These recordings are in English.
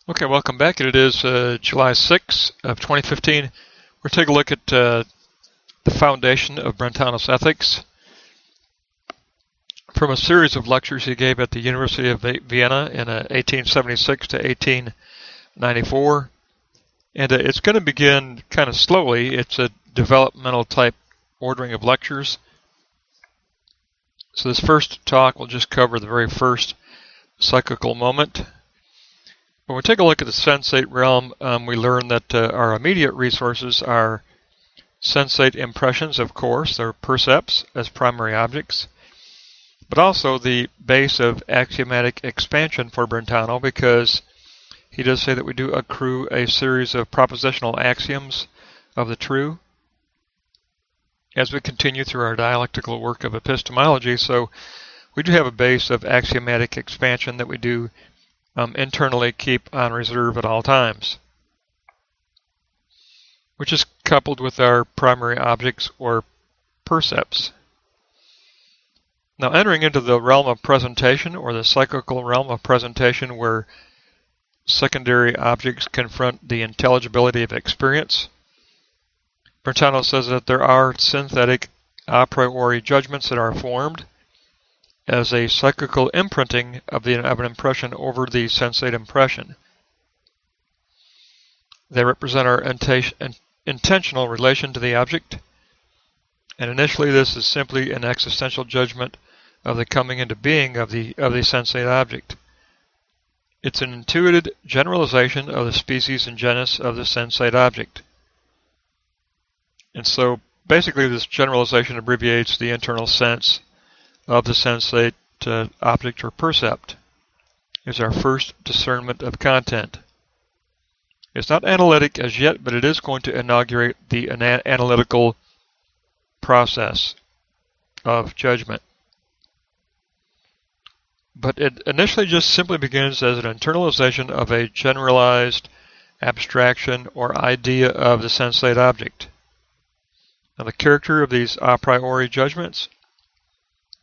Okay, welcome back. It is July 6th of 2015. We're taking a look at the foundation of Brentano's ethics from a series of lectures he gave at the University of Vienna in 1876 to 1894. And it's going to begin kind of slowly. It's a developmental type ordering of lectures. So this first talk will just cover the very first psychical moment. When we take a look at the sensate realm, we learn that our immediate resources are sensate impressions, of course, they're percepts as primary objects, but also the base of axiomatic expansion for Brentano, because he does say that we do accrue a series of propositional axioms of the true as we continue through our dialectical work of epistemology. So we do have a base of axiomatic expansion that we do internally keep on reserve at all times, which is coupled with our primary objects or percepts. Now, entering into the realm of presentation, or the psychical realm of presentation, where secondary objects confront the intelligibility of experience, Brentano says that there are synthetic a priori judgments that are formed as a psychical imprinting of an impression over the sensate impression. They represent our intentional relation to the object, and initially this is simply an existential judgment of the coming into being of the sensate object. It's an intuited generalization of the species and genus of the sensate object. And so basically this generalization abbreviates the internal sense of the sensate object or percept. Is our first discernment of content. It's not analytic as yet, but it is going to inaugurate the analytical process of judgment. But it initially just simply begins as an internalization of a generalized abstraction or idea of the sensate object. Now, the character of these a priori judgments: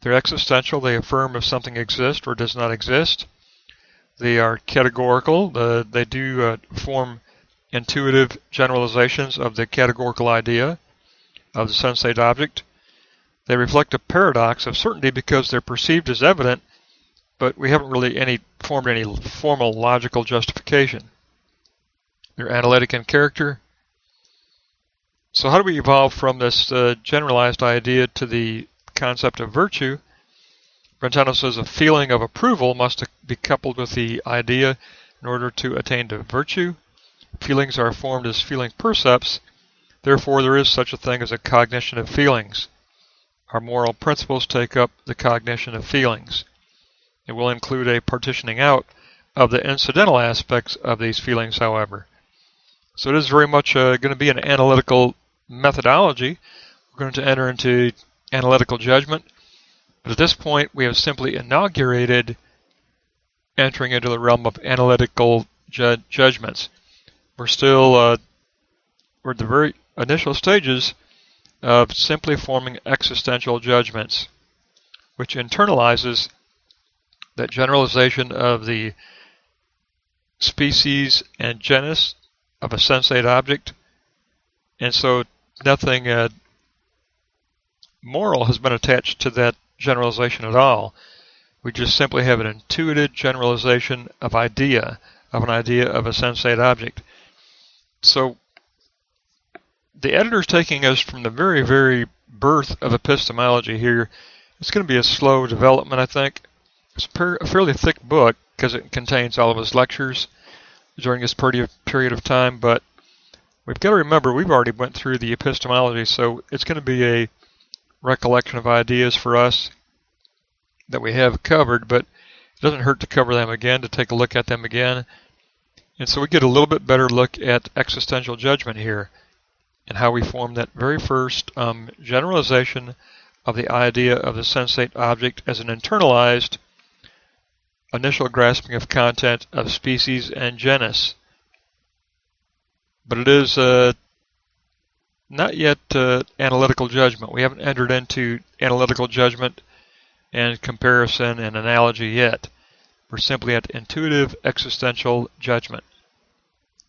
they're existential. They affirm if something exists or does not exist. They are categorical. They do form intuitive generalizations of the categorical idea of the sensate object. They reflect a paradox of certainty because they're perceived as evident, but we haven't really formed any formal logical justification. They're analytic in character. So how do we evolve from this generalized idea to the concept of virtue? Brentano says a feeling of approval must be coupled with the idea in order to attain to virtue. Feelings are formed as feeling percepts. Therefore, there is such a thing as a cognition of feelings. Our moral principles take up the cognition of feelings. It will include a partitioning out of the incidental aspects of these feelings, however. So it is very much going to be an analytical methodology. We're going to enter into analytical judgment. But at this point, we have simply inaugurated entering into the realm of analytical judgments. We're still we're at the very initial stages of simply forming existential judgments, which internalizes that generalization of the species and genus of a sensate object. And so nothing moral has been attached to that generalization at all. We just simply have an intuitive generalization of an idea of a sensate object. So the editor's taking us from the very, very birth of epistemology here. It's going to be a slow development, I think. It's a fairly thick book because it contains all of his lectures during this period of time, but we've got to remember we've already went through the epistemology, so it's going to be a recollection of ideas for us that we have covered, but it doesn't hurt to cover them again, to take a look at them again. And so we get a little bit better look at existential judgment here and how we form that very first generalization of the idea of the sensate object as an internalized initial grasping of content of species and genus. But it is not yet analytical judgment. We haven't entered into analytical judgment and comparison and analogy yet. We're simply at intuitive existential judgment,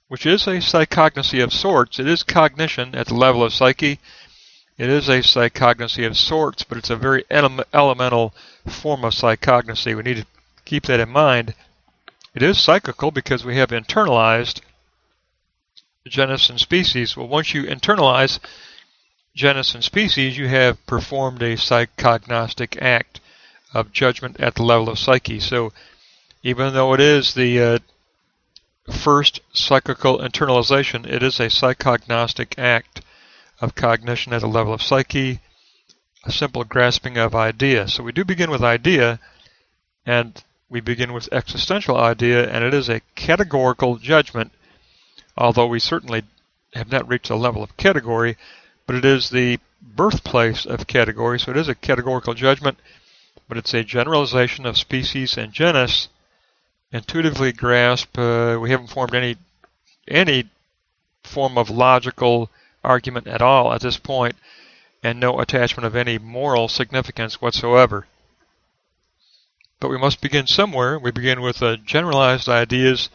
which is a psychognosy of sorts. It is cognition at the level of psyche. It is a psychognosy of sorts, but it's a very elemental form of psychognosy. We need to keep that in mind. It is psychical because we have internalized genus and species. Well, once you internalize genus and species, you have performed a psychognostic act of judgment at the level of psyche. So even though it is the first psychical internalization, it is a psychognostic act of cognition at the level of psyche, a simple grasping of idea. So we do begin with idea, and we begin with existential idea, and it is a categorical judgment, although we certainly have not reached the level of category, but it is the birthplace of category, so it is a categorical judgment, but it's a generalization of species and genus, intuitively grasped. We haven't formed any form of logical argument at all at this point, and no attachment of any moral significance whatsoever. But we must begin somewhere. We begin with generalized ideas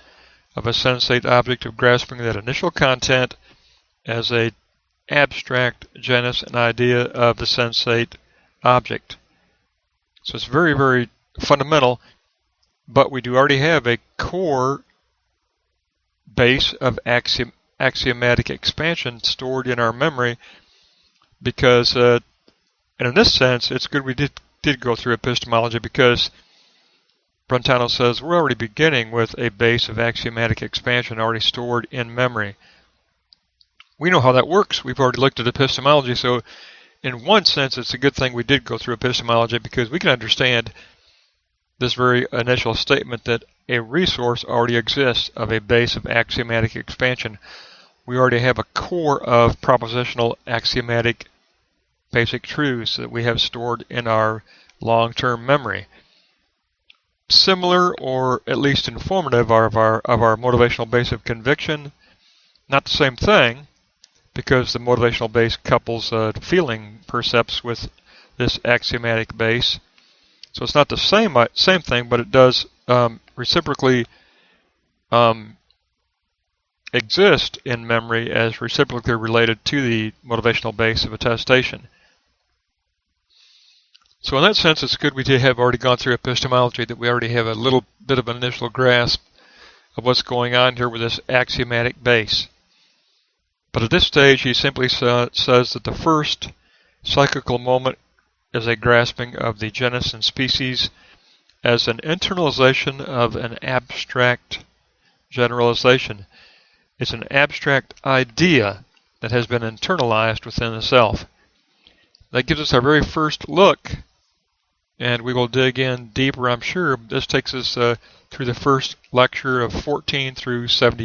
of a sensate object, of grasping that initial content as a abstract genus and idea of the sensate object. So it's very, very fundamental, but we do already have a core base of axiomatic expansion stored in our memory, because and in this sense it's good we did go through epistemology, because Brentano says we're already beginning with a base of axiomatic expansion already stored in memory. We know how that works. We've already looked at epistemology, so in one sense it's a good thing we did go through epistemology, because we can understand this very initial statement that a resource already exists of a base of axiomatic expansion. We already have a core of propositional axiomatic basic truths that we have stored in our long-term memory. Similar, or at least informative, of our motivational base of conviction. Not the same thing, because the motivational base couples feeling percepts with this axiomatic base. So it's not the same thing, but it does reciprocally exist in memory as reciprocally related to the motivational base of attestation. So in that sense, it's good we have already gone through epistemology, that we already have a little bit of an initial grasp of what's going on here with this axiomatic base. But at this stage, he simply says that the first psychical moment is a grasping of the genus and species as an internalization of an abstract generalization. It's an abstract idea that has been internalized within the self. That gives us our very first look, and we will dig in deeper, I'm sure. This takes us through the first lecture of 14 through 70.